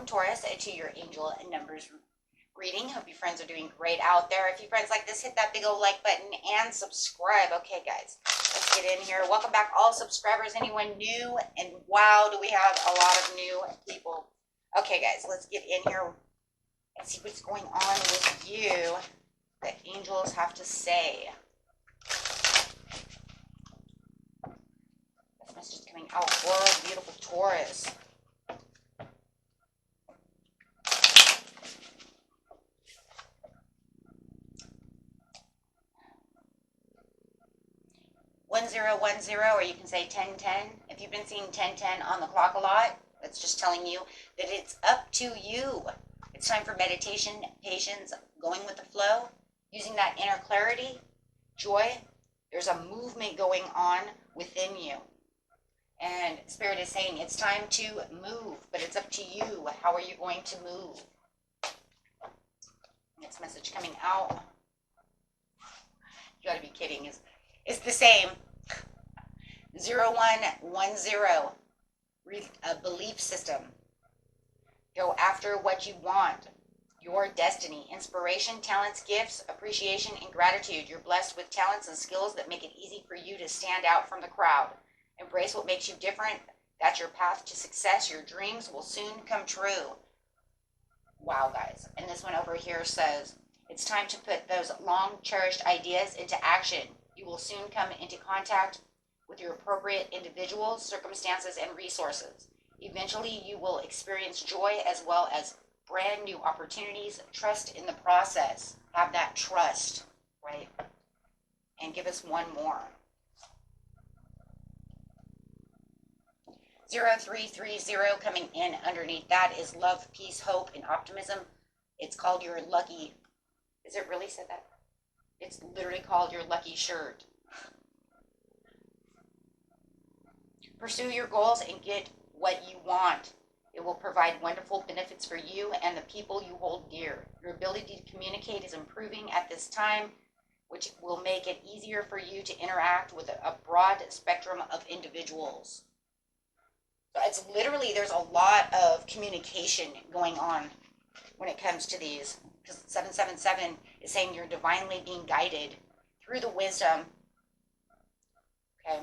Welcome, Taurus, to your angel and numbers reading. Hope you friends are doing great out there. If you friends like this, hit that big old like button and subscribe. Okay, guys, let's get in here. Welcome back, all subscribers. Anyone new? And wow, do we have a lot of new people. Okay, guys, let's get in here and see what's going on with you. The angels have to say. This message is coming out for beautiful Taurus. or you can say 1010. If you've been seeing 1010 on the clock a lot, that's just telling you that it's up to you. It's time for meditation, patience, going with the flow, using that inner clarity, joy. There's a movement going on within you. And Spirit is saying it's time to move, but it's up to you. How are you going to move? Next message coming out. You gotta be kidding. It's the same. 0110. A belief system. Go after what you want. Your destiny. Inspiration, talents, gifts, appreciation, and gratitude. You're blessed with talents and skills that make it easy for you to stand out from the crowd. Embrace what makes you different. That's your path to success. Your dreams will soon come true. Wow, guys. And this one over here says, it's time to put those long cherished ideas into action. You will soon come into contact with your appropriate individuals, circumstances, and resources. Eventually, you will experience joy as well as brand new opportunities. Trust in the process. Have that trust, right? And give us one more. 0330 coming in underneath that is love, peace, hope, and optimism. It's called your lucky. Is it really said that? It's literally called your lucky shirt. Pursue your goals and get what you want. It will provide wonderful benefits for you and the people you hold dear. Your ability to communicate is improving at this time, which will make it easier for you to interact with a broad spectrum of individuals. So it's literally, there's a lot of communication going on when it comes to these. Because 777 is saying you're divinely being guided through the wisdom. Okay.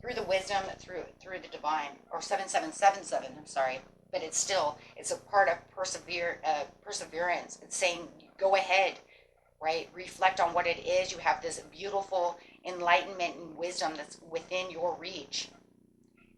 Through the wisdom, through the divine, or 7777, I'm sorry, but it's a part of perseverance. It's saying, go ahead, right? Reflect on what it is. You have this beautiful enlightenment and wisdom that's within your reach.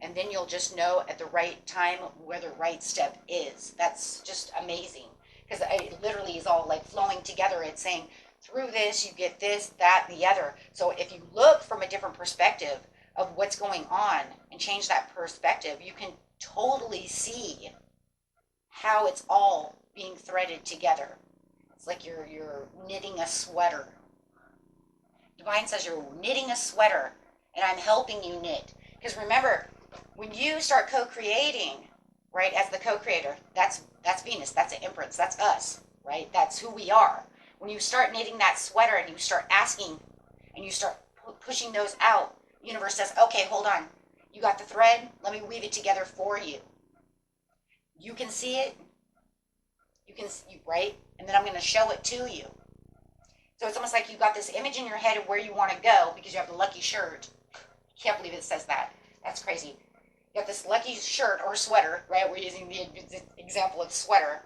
And then you'll just know at the right time where the right step is. That's just amazing. Because it literally is all like flowing together. It's saying, through this, you get this, that, and the other. So if you look from a different perspective of what's going on and change that perspective, you can totally see how it's all being threaded together. It's like you're knitting a sweater. Divine says you're knitting a sweater, and I'm helping you knit. Because remember, when you start co-creating, right, as the co-creator, that's Venus, that's the Empress, that's us, right? That's who we are. When you start knitting that sweater and you start asking and you start pushing those out, universe says, okay, hold on. You got the thread? Let me weave it together for you. You can see it. You can see, right? And then I'm going to show it to you. So it's almost like you got this image in your head of where you want to go because you have the lucky shirt. Can't believe it says that. That's crazy. You got this lucky shirt or sweater, right? We're using the example of sweater.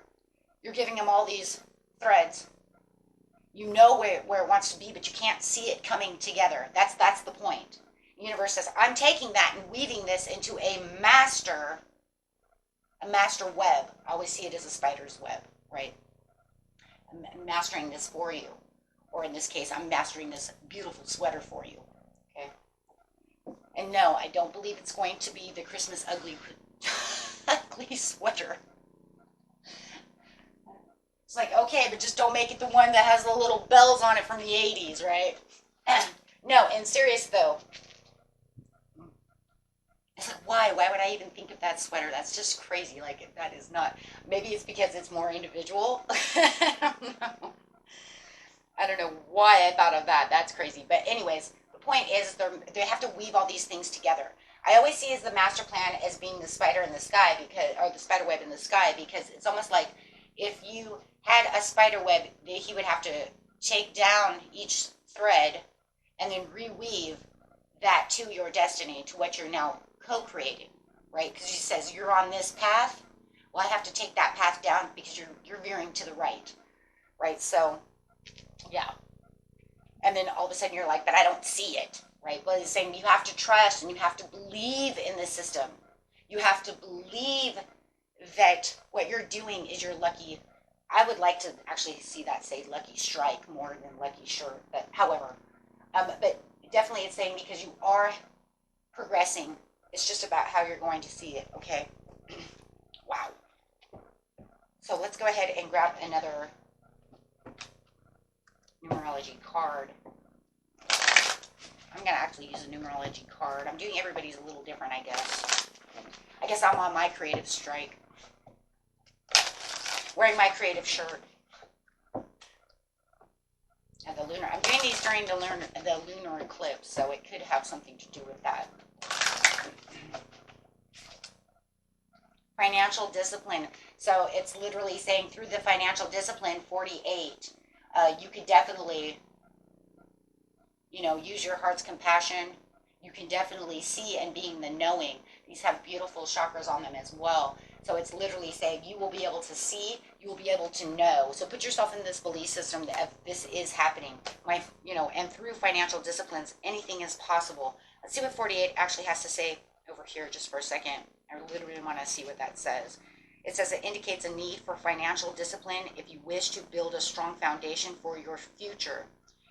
You're giving them all these threads. You know where it wants to be, but you can't see it coming together. That's the point. The universe says, I'm taking that and weaving this into a master web. I always see it as a spider's web, right? I'm mastering this for you. Or in this case, I'm mastering this beautiful sweater for you. Okay? And no, I don't believe it's going to be the Christmas ugly sweater. It's like, okay, but just don't make it the one that has the little bells on it from the 80s, right? No, and serious though. It's like, why? Why would I even think of that sweater? That's just crazy. Like, that is not. Maybe it's because it's more individual. I don't know. I don't know why I thought of that. That's crazy. But anyways, the point is they have to weave all these things together. I always see as the master plan as being the spider in the sky, because, or the spider web in the sky, because it's almost like if you had a spider web, he would have to take down each thread and then reweave that to your destiny, to what you're now co-creating, right? Because he says you're on this path. Well, I have to take that path down because you're veering to the right, right? So, yeah. And then all of a sudden you're like, but I don't see it, right? Well, he's saying you have to trust and you have to believe in the system. You have to believe that what you're doing is your lucky. I would like to actually see that say lucky strike more than lucky shirt, but however, but definitely it's saying because you are progressing. It's just about how you're going to see it, okay? Wow. So let's go ahead and grab another numerology card. I'm going to actually use a numerology card. I'm doing everybody's a little different, I guess. I guess I'm on my creative strike. Wearing my creative shirt. And the lunar. I'm doing these during the lunar eclipse, so it could have something to do with that. Financial discipline. So it's literally saying through the financial discipline, 48, you could definitely, use your heart's compassion. You can definitely see and being the knowing. These have beautiful chakras on them as well. So it's literally saying you will be able to see, you will be able to know. So put yourself in this belief system that this is happening. And through financial disciplines, anything is possible. Let's see what 48 actually has to say over here just for a second. I literally want to see what that says. It says it indicates a need for financial discipline if you wish to build a strong foundation for your future.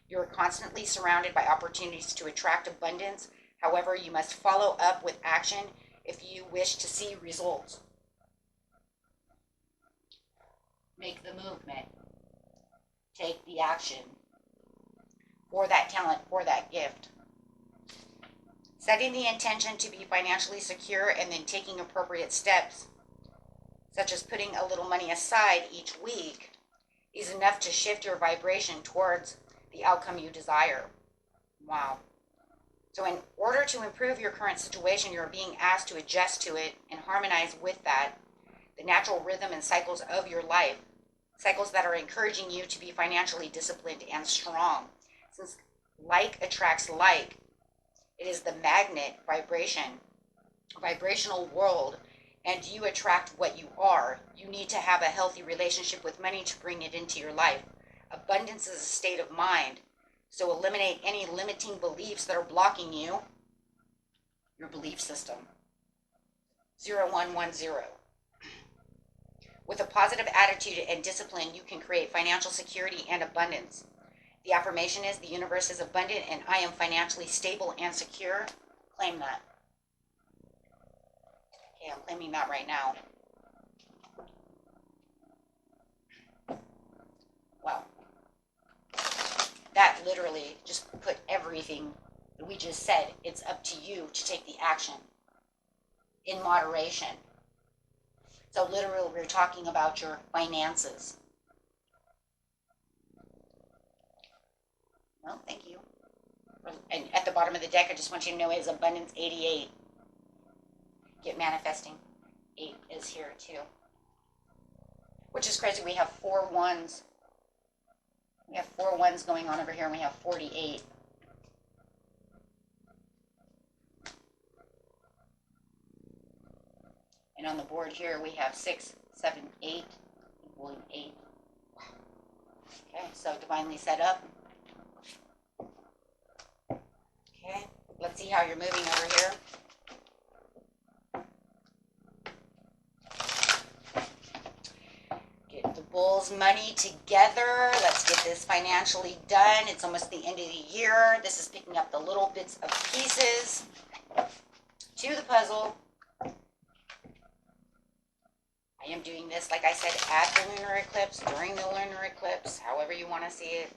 You are constantly surrounded by opportunities to attract abundance. However, you must follow up with action if you wish to see results. Make the movement. Take the action for that talent, for that gift. Setting the intention to be financially secure and then taking appropriate steps, such as putting a little money aside each week, is enough to shift your vibration towards the outcome you desire. Wow. So in order to improve your current situation, you're being asked to adjust to it and harmonize with that, the natural rhythm and cycles of your life, cycles that are encouraging you to be financially disciplined and strong. Since like attracts like, it is the magnet vibrational world, and you attract what you are. You need to have a healthy relationship with money to bring it into your life. Abundance is a state of mind. So eliminate any limiting beliefs that are blocking you, your belief system. 0110. With a positive attitude and discipline, you can create financial security and abundance. The affirmation is, the universe is abundant and I am financially stable and secure. Claim that. Okay, I'm claiming that right now. Wow. That literally just put everything that we just said. It's up to you to take the action in moderation. So literally we're talking about your finances. Well, thank you. And at the bottom of the deck, I just want you to know is abundance 88. Get manifesting. 8 is here too. Which is crazy. We have 4 ones. We have 4 ones going on over here, and we have 48. And on the board here, we have 6, 7, 8, equaling 8. Okay, so divinely set up. Okay, let's see how you're moving over here. Get the bull's money together. Let's get this financially done. It's almost the end of the year. This is picking up the little bits of pieces to the puzzle. I am doing this, like I said, at the lunar eclipse, during the lunar eclipse, however you want to see it.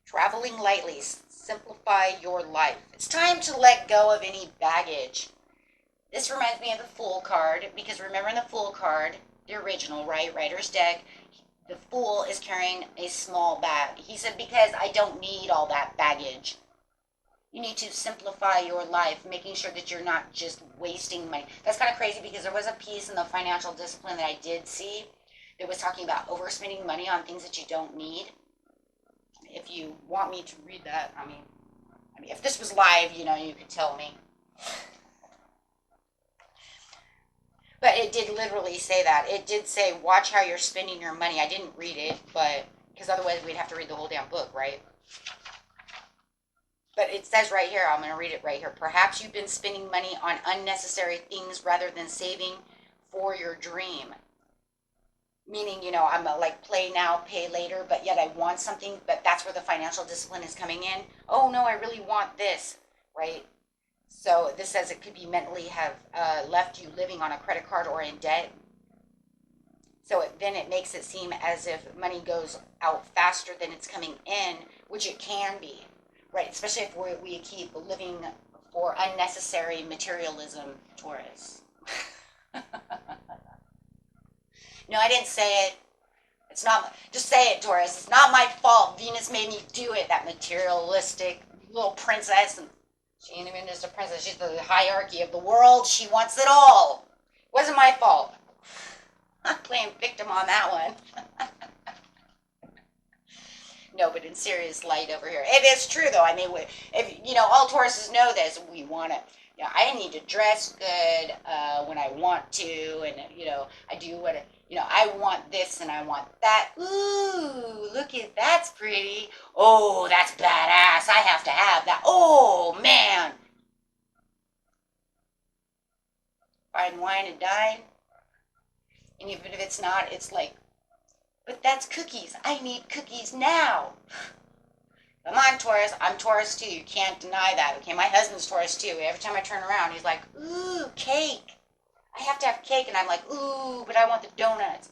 Traveling lightly, simplify your life. It's time to let go of any baggage. This reminds me of the Fool card, because remember in the Fool card, the original, right, Writer's deck, The fool is carrying a small bag. He said, because I don't need all that baggage. You need to simplify your life, making sure that you're not just wasting money. That's kind of crazy because there was a piece in the financial discipline that I did see that was talking about overspending money on things that you don't need. If you want me to read that, I mean, if this was live, you could tell me. But it did literally say that. It did say, watch how you're spending your money. I didn't read it, but because otherwise we'd have to read the whole damn book, right? But it says right here, I'm going to read it right here. Perhaps you've been spending money on unnecessary things rather than saving for your dream. Meaning, I'm like play now, pay later, but yet I want something, but that's where the financial discipline is coming in. Oh no, I really want this, right? So this says it could be mentally have left you living on a credit card or in debt. So then it makes it seem as if money goes out faster than it's coming in, which it can be, right? Especially if we keep living for unnecessary materialism, Taurus. No, I didn't say it. It's not, just say it, Taurus. It's not my fault. Venus made me do it, that materialistic little princess. And she ain't even just a princess. She's the hierarchy of the world. She wants it all. It wasn't my fault. I'm playing victim on that one. No, but in serious light over here. It is true, though. I mean, if all Tauruses know this. We want to. I need to dress good when I want to, and I do what I want this and I want that. Ooh, look at that's pretty. Oh, that's badass. I have to have that. Oh man. Fine wine and dine. And even if it's not, it's like, but that's cookies. I need cookies now. Come on, Taurus. I'm Taurus too. You can't deny that. Okay, my husband's Taurus too. Every time I turn around, he's like, ooh, cake. I have to have cake. And I'm like, ooh, but I want the donuts.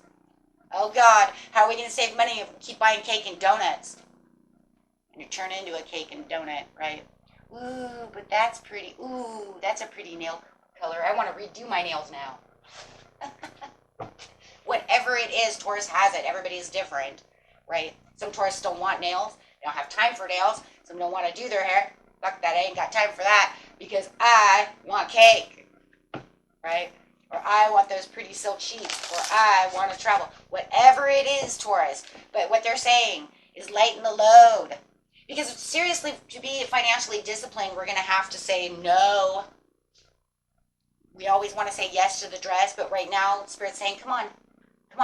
Oh, God. How are we going to save money if we keep buying cake and donuts? And you turn into a cake and donut, right? Ooh, but that's pretty. Ooh, that's a pretty nail color. I want to redo my nails now. Whatever it is, Taurus has it. Everybody's different, right? Some Taurus don't want nails. They don't have time for nails. Some don't want to do their hair. Fuck that, I ain't got time for that because I want cake, right? Or I want those pretty silk sheets, or I want to travel. Whatever it is, Taurus. But what they're saying is lighten the load. Because seriously, to be financially disciplined, we're going to have to say no. We always want to say yes to the dress, but right now, Spirit's saying, come on,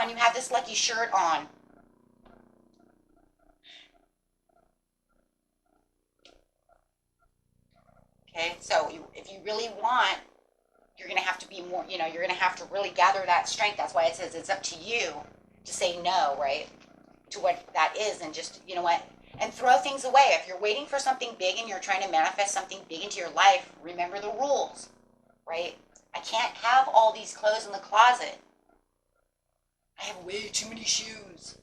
you have this lucky shirt on. Okay, so if you really want, you're going to have to be more, you're going to have to really gather that strength. That's why it says it's up to you to say no, right? To what that is, and just, and throw things away. If you're waiting for something big and you're trying to manifest something big into your life, remember the rules, right? I can't have all these clothes in the closet. I have way too many shoes.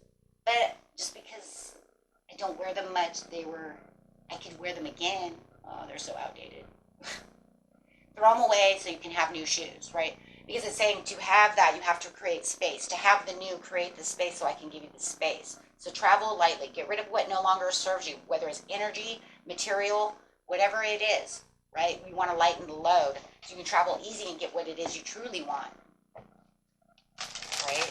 But just because I don't wear them much, I could wear them again. Oh, they're so outdated. Throw them away so you can have new shoes, right? Because it's saying to have that, you have to create space. To have the new, create the space so I can give you the space. So travel lightly. Get rid of what no longer serves you, whether it's energy, material, whatever it is, right? We want to lighten the load so you can travel easy and get what it is you truly want, right?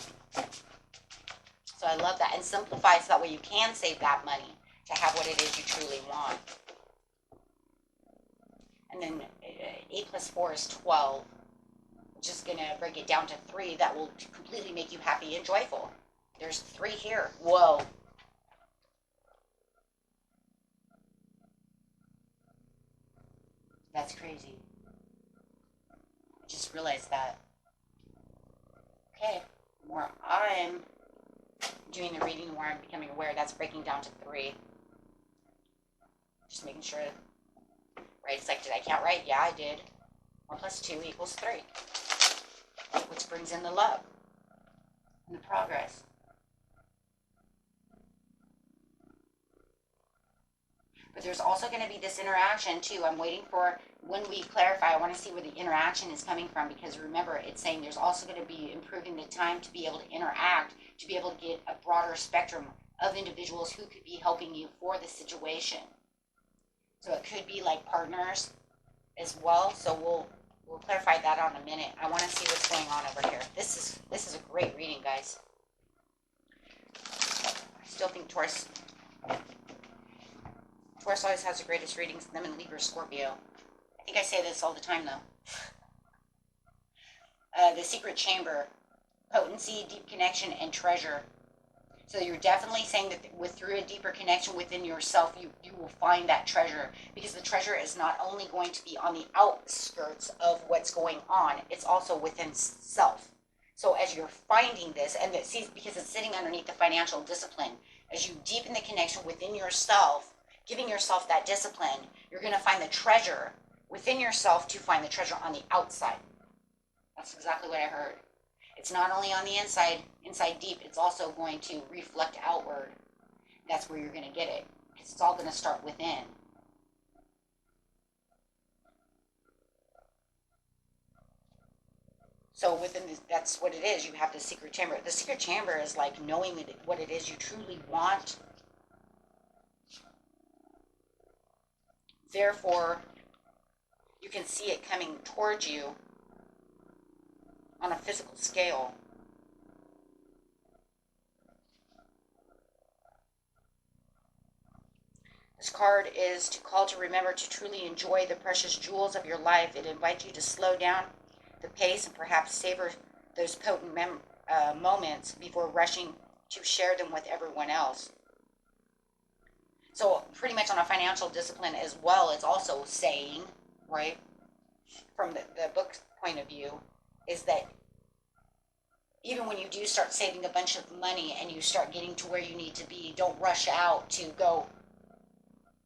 So I love that. And simplify so that way you can save that money to have what it is you truly want. And then 8 plus 4 is 12, which is going to break it down to 3. That will completely make you happy and joyful. There's 3 here. Whoa. That's crazy. I just realized that. Okay. The more I'm doing the reading, the more I'm becoming aware. That's breaking down to 3. Just making sure. Right, it's like, did I count right? Yeah, I did. 1 plus 2 equals 3. Which brings in the love and the progress. But there's also going to be this interaction, too. I'm waiting for when we clarify, I want to see where the interaction is coming from, because remember, it's saying there's also going to be improving the time to be able to interact, to be able to get a broader spectrum of individuals who could be helping you for the situation. So it could be like partners as well. So we'll clarify that on a minute. I want to see what's going on over here. This is a great reading, guys. I still think Taurus always has the greatest readings, them in Libra, Scorpio. I think I say this all the time, though. The secret chamber, potency, deep connection, and treasure. So you're definitely saying that through a deeper connection within yourself, you will find that treasure, because the treasure is not only going to be on the outskirts of what's going on, it's also within self. So as you're finding this, and because it's sitting underneath the financial discipline, as you deepen the connection within yourself, giving yourself that discipline, you're going to find the treasure within yourself to find the treasure on the outside. That's exactly what I heard. It's not only on the inside deep, it's also going to reflect outward. That's where you're going to get it, because it's all going to start within. So within this, that's what it is. You have the secret chamber. The secret chamber is like knowing what it is you truly want. Therefore, you can see it coming towards you on a physical scale. This card is to call to remember to truly enjoy the precious jewels of your life. It invites you to slow down the pace and perhaps savor those potent moments before rushing to share them with everyone else. So pretty much on a financial discipline as well, it's also saying, right, from the book's point of view, is that even when you do start saving a bunch of money and you start getting to where you need to be, don't rush out to go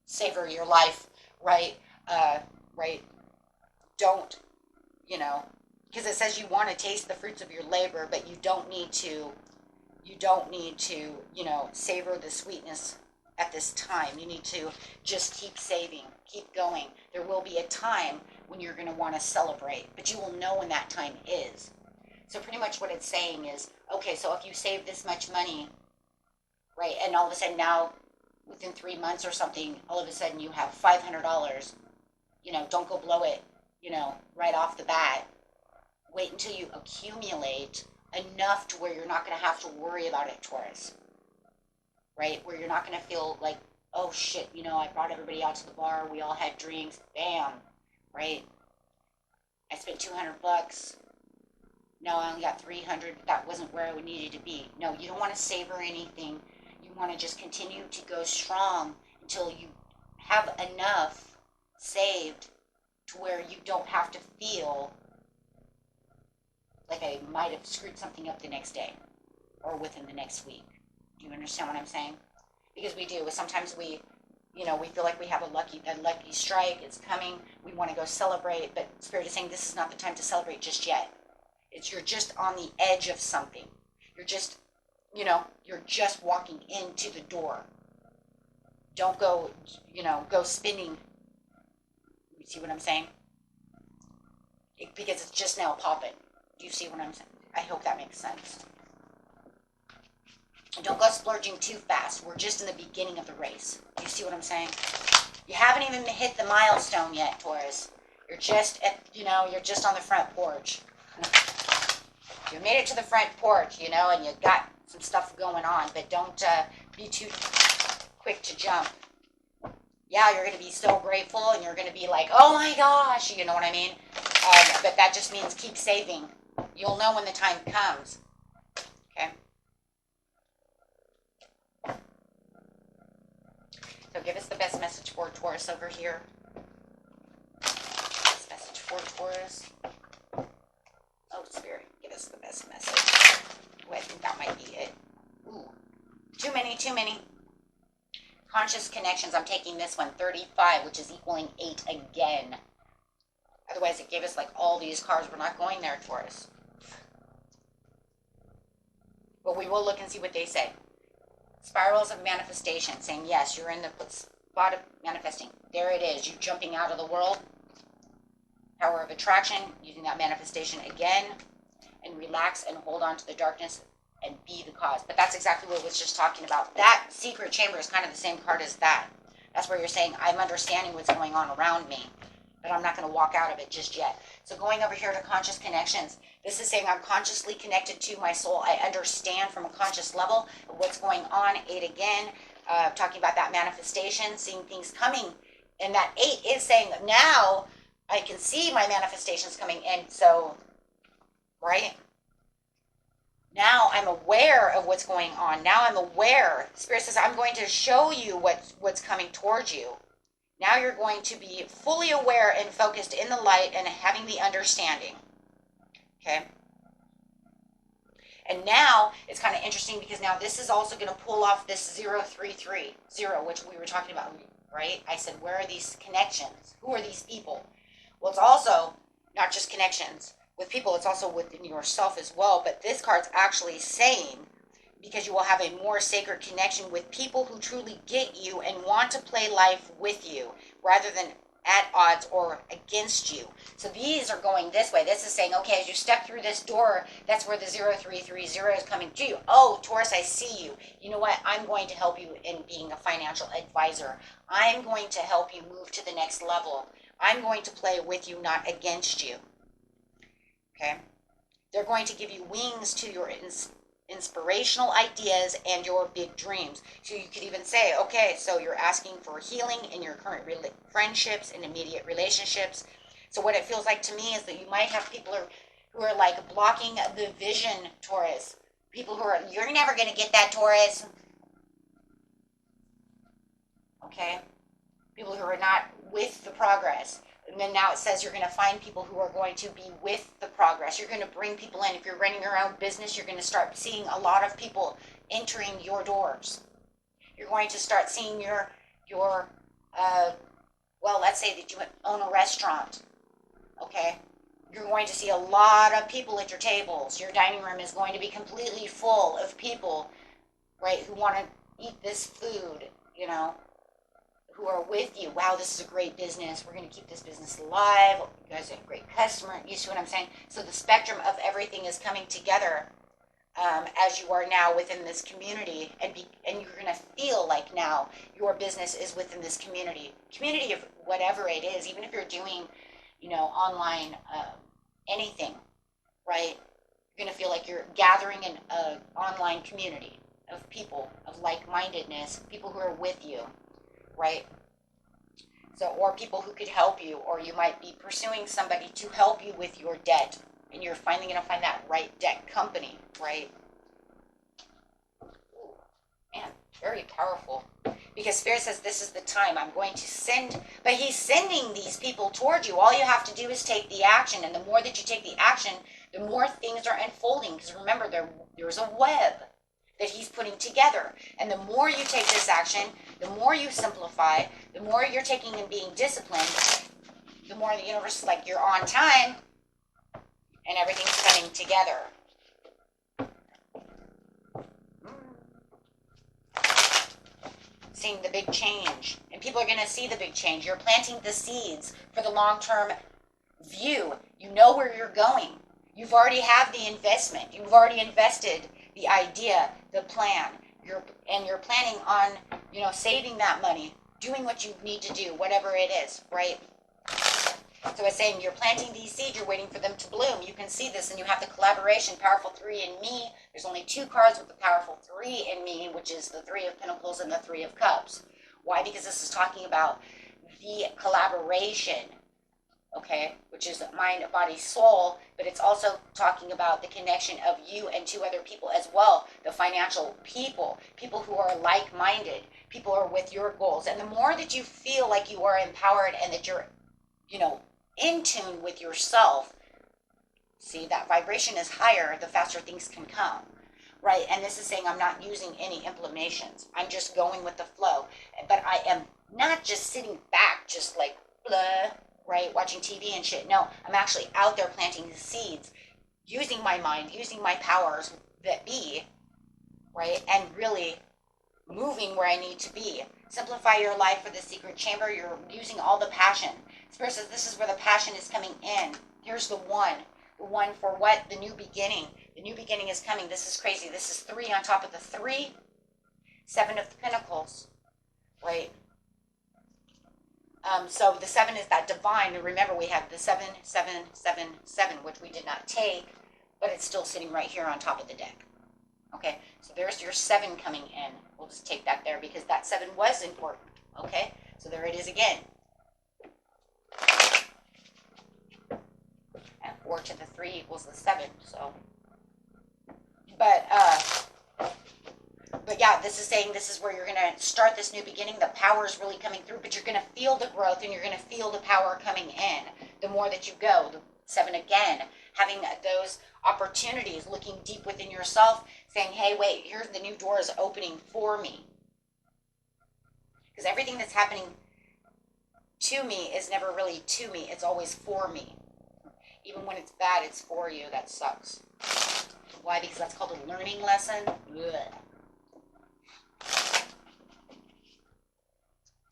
savor your life, right? Right? Don't, because it says you want to taste the fruits of your labor, but you don't need to, savor the sweetness at this time. You need to just keep saving, keep going. There will be a time when you're going to want to celebrate, but you will know when that time is. So pretty much what it's saying is, okay, so if you save this much money, right, and all of a sudden now, within 3 months or something, all of a sudden you have $500, don't go blow it, right off the bat. Wait until you accumulate enough to where you're not going to have to worry about it, Taurus. Right? Where you're not going to feel like, oh shit, I brought everybody out to the bar, we all had drinks, bam, right? I spent $200. No, I only got 300. That wasn't where I needed to be. No, you don't want to savor anything. You want to just continue to go strong until you have enough saved to where you don't have to feel like I might have screwed something up the next day or within the next week. Do you understand what I'm saying? Because we do. Sometimes we feel like we have a lucky strike. It's coming. We want to go celebrate, but Spirit is saying this is not the time to celebrate just yet. You're just on the edge of something. You're just walking into the door. Don't go, go spinning. You see what I'm saying? Because it's just now popping. Do you see what I'm saying? I hope that makes sense. Don't go splurging too fast. We're just in the beginning of the race. Do you see what I'm saying? You haven't even hit the milestone yet, Taurus. You're just you're just on the front porch. You made it to the front porch, and you got some stuff going on, but don't be too quick to jump. Yeah, you're going to be so grateful, and you're going to be like, oh my gosh, you know what I mean? But that just means keep saving. You'll know when the time comes. Okay? So give us the best message for Taurus over here. Best message for Taurus. Oh, Spirit, give us the best message. Oh, I think that might be it. Ooh, too many. Conscious connections, I'm taking this one, 35, which is equaling 8 again. Otherwise, it gave us like all these cards. We're not going there, Taurus. But we will look and see what they say. Spirals of manifestation, saying, yes, you're in the spot of manifesting. There it is. You jumping out of the world. of attraction, using that manifestation again, and relax and hold on to the darkness and be the cause. But that's exactly what I was just talking about. That secret chamber is kind of the same card as that. That's where you're saying, I'm understanding what's going on around me, but I'm not going to walk out of it just yet. So going over here to conscious connections, this is saying I'm consciously connected to my soul. I understand from a conscious level what's going on. 8 again, talking about that manifestation, seeing things coming. And that 8 is saying, now I can see my manifestations coming in. So, right? Now I'm aware of what's going on. Now I'm aware. Spirit says, I'm going to show you what's coming towards you. Now you're going to be fully aware and focused in the light and having the understanding. Okay? And now it's kind of interesting because now this is also going to pull off this 033, which we were talking about, right? I said, where are these connections? Who are these people? Well, it's also not just connections with people, it's also within yourself as well. But this card's actually saying, because you will have a more sacred connection with people who truly get you and want to play life with you rather than at odds or against you. So these are going this way. This is saying, okay, as you step through this door, that's where the 0330 is coming to you. Oh, Taurus, I see you. You know what? I'm going to help you in being a financial advisor. I'm going to help you move to the next level. I'm going to play with you, not against you. Okay? They're going to give you wings to your inspirational ideas and your big dreams. So you could even say, okay, so you're asking for healing in your current friendships and immediate relationships. So what it feels like to me is that you might have people who are like blocking the vision, Taurus. People who are, you're never going to get that, Taurus. Okay? People who are not with the progress. And then now it says you're going to find people who are going to be with the progress. You're going to bring people in. If you're running your own business, you're going to start seeing a lot of people entering your doors. You're going to start seeing well, let's say that you own a restaurant. Okay? You're going to see a lot of people at your tables. Your dining room is going to be completely full of people, right, who want to eat this food, you know, who are with you. Wow, this is a great business. We're going to keep this business alive. You guys are a great customer. You see what I'm saying? So the spectrum of everything is coming together as you are now within this community, and you're going to feel like now your business is within this community of whatever it is. Even if you're doing, you know, online anything, right? You're going to feel like you're gathering an online community of people of like-mindedness, people who are with you. Right? So, or people who could help you, or you might be pursuing somebody to help you with your debt, and you're finally going to find that right debt company, right? Ooh, man, very powerful. Because Spirit says this is the time I'm going to send, but He's sending these people towards you. All you have to do is take the action, and the more that you take the action, the more things are unfolding. Because remember, there's a web that He's putting together. And the more you take this action, the more you simplify, the more you're taking and being disciplined, the more the universe is like, you're on time, and everything's coming together. Seeing the big change. And people are going to see the big change. You're planting the seeds for the long-term view. You know where you're going. You've already have the investment. You've already invested the idea, the plan. You're planning on, you know, saving that money, doing what you need to do, whatever it is, right? So it's saying you're planting these seeds, you're waiting for them to bloom. You can see this, and you have the collaboration, powerful 3 in me. There's only 2 cards with the powerful 3 in me, which is the 3 of Pentacles and the 3 of Cups. Why? Because this is talking about the collaboration, okay, which is mind, body, soul, but it's also talking about the connection of you and 2 other people as well, the financial people who are like-minded, people who are with your goals. And the more that you feel like you are empowered and that you're, you know, in tune with yourself, see, that vibration is higher, the faster things can come, right? And this is saying I'm not using any implementations. I'm just going with the flow. But I am not just sitting back, just like, blah, right, watching TV and shit. No, I'm actually out there planting the seeds, using my mind, using my powers that be, right, and really moving where I need to be. Simplify your life for the secret chamber. You're using all the passion. Spirit says this is where the passion is coming in. Here's the one. The one for what? The new beginning. The new beginning is coming. This is crazy. This is 3 on top of the 3. 7 of Pentacles. Right? So the 7 is that divine. And remember, we have the 7, 7, 7, 7, which we did not take, but it's still sitting right here on top of the deck. Okay, so there's your 7 coming in. We'll just take that there because that 7 was important. Okay, so there it is again. And 4 to the 3 equals the 7. So, but yeah, this is saying this is where you're going to start this new beginning. The power is really coming through, but you're going to feel the growth and you're going to feel the power coming in. The more that you go, the 7 again, having those opportunities, looking deep within yourself, saying, hey, wait, here's the new doors opening for me. Because everything that's happening to me is never really to me. It's always for me. Even when it's bad, it's for you. That sucks. Why? Because that's called a learning lesson. Ugh.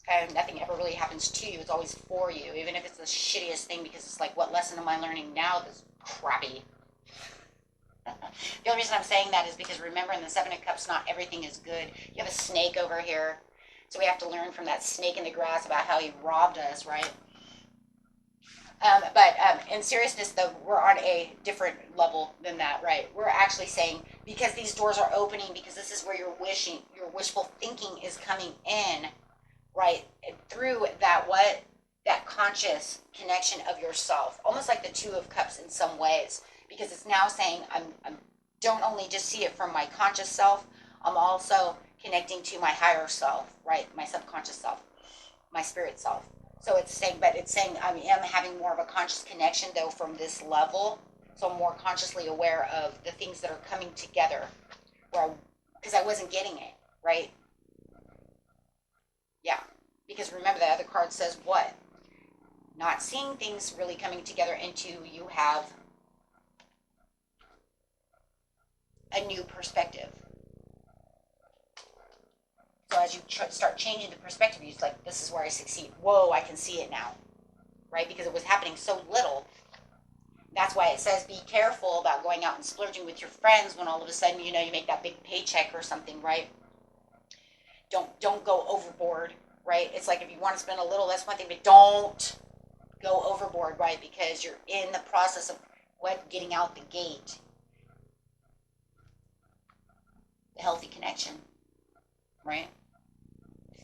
Okay, nothing ever really happens to you. It's always for you, even if it's the shittiest thing, because it's like, what lesson am I learning now that's crappy? The only reason I'm saying that is because remember, in the 7 of Cups, not everything is good. You have a snake over here, so we have to learn from that snake in the grass about how he robbed us, right? But in seriousness, though, we're on a different level than that, right? We're actually saying, because these doors are opening, because this is where your wishful thinking is coming in, right? Through that what? That conscious connection of yourself. Almost like the 2 of Cups in some ways. Because it's now saying, I'm don't only just see it from my conscious self, I'm also connecting to my higher self, right? My subconscious self, my spirit self. So it's saying, but it's saying I am having more of a conscious connection, though, from this level. So I'm more consciously aware of the things that are coming together, because I wasn't getting it, right? Yeah, because remember, the other card says what? Not seeing things really coming together into you have a new perspective. So as you start changing the perspective, you're like, this is where I succeed. Whoa, I can see it now, right? Because it was happening so little. That's why it says be careful about going out and splurging with your friends when all of a sudden, you make that big paycheck or something, right? Don't go overboard, right? It's like if you want to spend a little, that's one thing, but don't go overboard, right? Because you're in the process of getting out the gate. The healthy connection, right?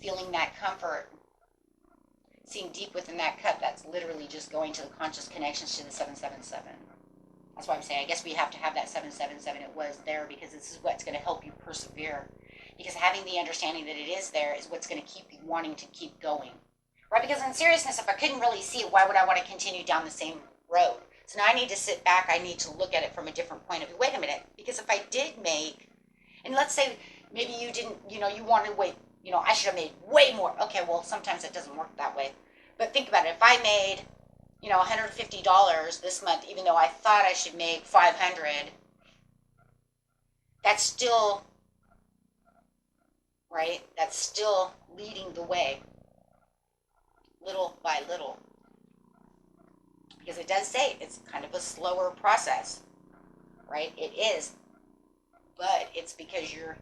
Feeling that comfort, seeing deep within that cup, that's literally just going to the conscious connections to the 777. That's why I'm saying, I guess we have to have that 777. It was there because this is what's going to help you persevere. Because having the understanding that it is there is what's going to keep you wanting to keep going. Right? Because in seriousness, if I couldn't really see it, why would I want to continue down the same road? So now I need to sit back. I need to look at it from a different point of view. Wait a minute. Because if I did make, and let's say maybe you didn't, you wanted to wait, I should have made way more. Okay, well, sometimes it doesn't work that way. But think about it. If I made, $150 this month, even though I thought I should make $500, that's still, right? That's still leading the way, little by little. Because it does say it's kind of a slower process, right? It is. But it's because you're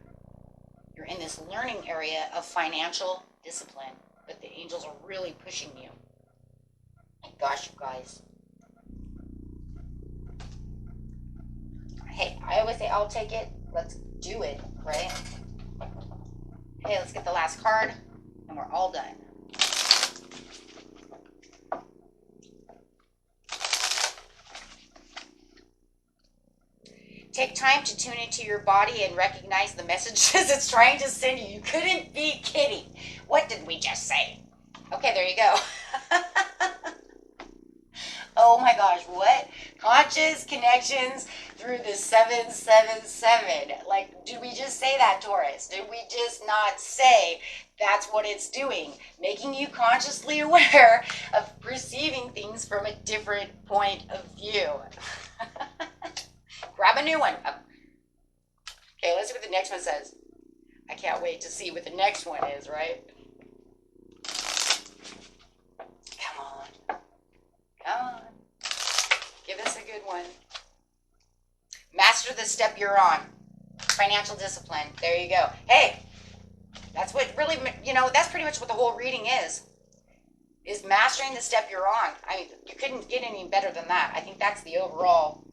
in this learning area of financial discipline. But the angels are really pushing you. My gosh, you guys. Hey, I always say I'll take it. Let's do it, right? Hey, let's get the last card, and we're all done. Take time to tune into your body and recognize the messages it's trying to send you. You couldn't be kidding. What did we just say? Okay, there you go. Oh my gosh, what? Conscious connections through the 777. Like, did we just say that, Taurus? Did we just not say that's what it's doing? Making you consciously aware of perceiving things from a different point of view. Grab a new one. Okay, let's see what the next one says. I can't wait to see what the next one is, right? Come on. Come on. Give us a good one. Master the step you're on. Financial discipline. There you go. Hey, that's what really, that's pretty much what the whole reading is mastering the step you're on. I mean, you couldn't get any better than that. I think that's the overall,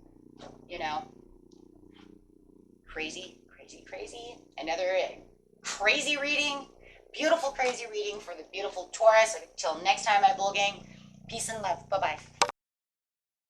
crazy, crazy, crazy. Another crazy reading. Beautiful, crazy reading for the beautiful Taurus. Until next time, my bull gang. Peace and love. Bye-bye.